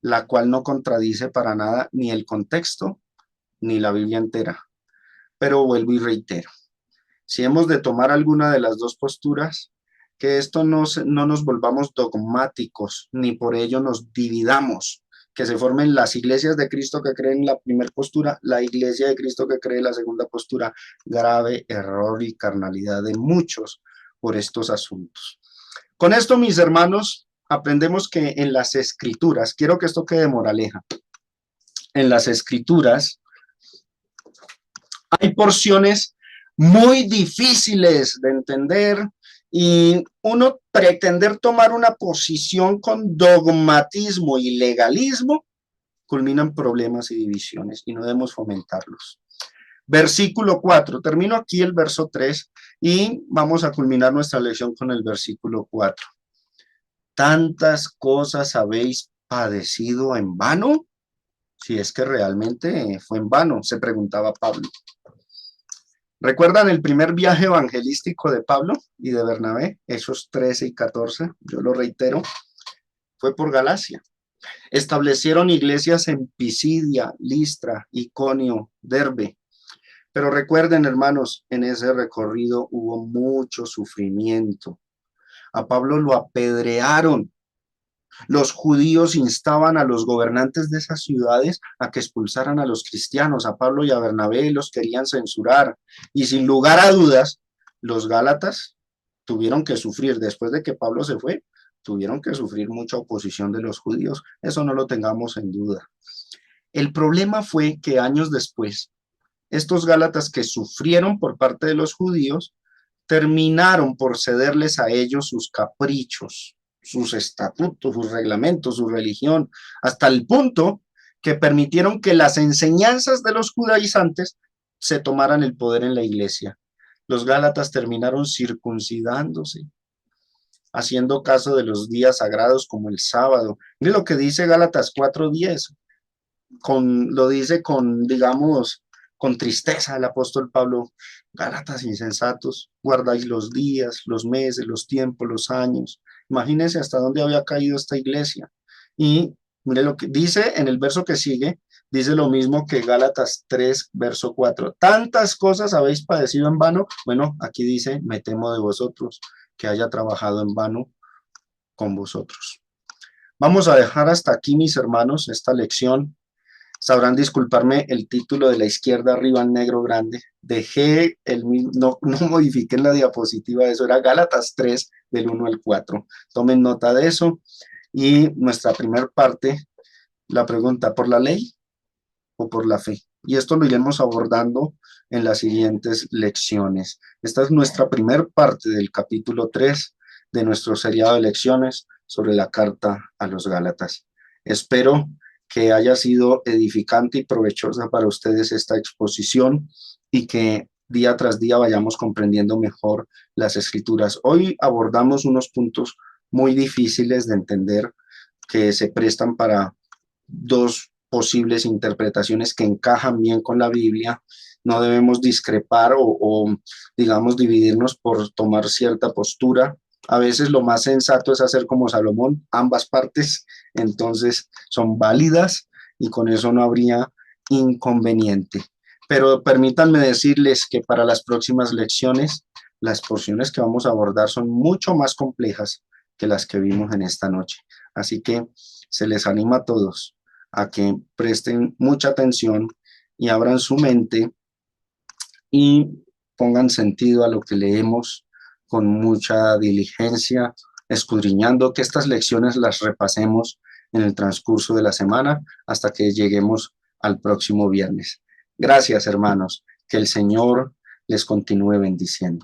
A: la cual no contradice para nada ni el contexto ni la Biblia entera. Pero vuelvo y reitero, si hemos de tomar alguna de las dos posturas, que esto no nos volvamos dogmáticos, ni por ello nos dividamos, que se formen las iglesias de Cristo que creen la primera postura, la iglesia de Cristo que cree la segunda postura, grave error y carnalidad de muchos por estos asuntos. Con esto, mis hermanos, aprendemos que en las escrituras, quiero que esto quede moraleja, en las escrituras hay porciones muy difíciles de entender y uno pretender tomar una posición con dogmatismo y legalismo culmina en problemas y divisiones y no debemos fomentarlos. Versículo 4, termino aquí el verso 3 y vamos a culminar nuestra lección con el versículo 4. ¿Tantas cosas habéis padecido en vano? Si es que realmente fue en vano, se preguntaba Pablo. ¿Recuerdan el primer viaje evangelístico de Pablo y de Bernabé? Hechos 13 y 14, yo lo reitero, fue por Galacia. Establecieron iglesias en Pisidia, Listra, Iconio, Derbe. Pero recuerden, hermanos, en ese recorrido hubo mucho sufrimiento. A Pablo lo apedrearon. Los judíos instaban a los gobernantes de esas ciudades a que expulsaran a los cristianos. A Pablo y a Bernabé los querían censurar. Y sin lugar a dudas, los gálatas tuvieron que sufrir, después de que Pablo se fue, tuvieron que sufrir mucha oposición de los judíos. Eso no lo tengamos en duda. El problema fue que años después, estos gálatas que sufrieron por parte de los judíos, terminaron por cederles a ellos sus caprichos, sus estatutos, sus reglamentos, su religión, hasta el punto que permitieron que las enseñanzas de los judaizantes se tomaran el poder en la iglesia. Los gálatas terminaron circuncidándose, haciendo caso de los días sagrados como el sábado. Mire lo que dice Gálatas 4:10, lo dice con, digamos, con tristeza el apóstol Pablo: Gálatas insensatos, guardáis los días, los meses, los tiempos, los años. Imagínense hasta dónde había caído esta iglesia. Y mire lo que dice en el verso que sigue, dice lo mismo que Gálatas 3, verso 4. Tantas cosas habéis padecido en vano. Bueno, aquí dice, me temo de vosotros, que haya trabajado en vano con vosotros. Vamos a dejar hasta aquí, mis hermanos, esta lección. Sabrán disculparme el título de la izquierda arriba en negro grande. Dejé no modifiqué en la diapositiva, eso era Gálatas 3 del 1 al 4. Tomen nota de eso. Y nuestra primera parte, la pregunta, ¿por la ley o por la fe? Y esto lo iremos abordando en las siguientes lecciones. Esta es nuestra primera parte del capítulo 3 de nuestro seriado de lecciones sobre la carta a los Gálatas. Espero que haya sido edificante y provechosa para ustedes esta exposición y que día tras día vayamos comprendiendo mejor las Escrituras. Hoy abordamos unos puntos muy difíciles de entender que se prestan para dos posibles interpretaciones que encajan bien con la Biblia. No debemos discrepar digamos, dividirnos por tomar cierta postura. A veces lo más sensato es hacer como Salomón, ambas partes, entonces son válidas y con eso no habría inconveniente. Pero permítanme decirles que para las próximas lecciones, las porciones que vamos a abordar son mucho más complejas que las que vimos en esta noche. Así que se les anima a todos a que presten mucha atención y abran su mente y pongan sentido a lo que leemos con mucha diligencia, escudriñando que estas lecciones las repasemos en el transcurso de la semana hasta que lleguemos al próximo viernes. Gracias, hermanos. Que el Señor les continúe bendiciendo.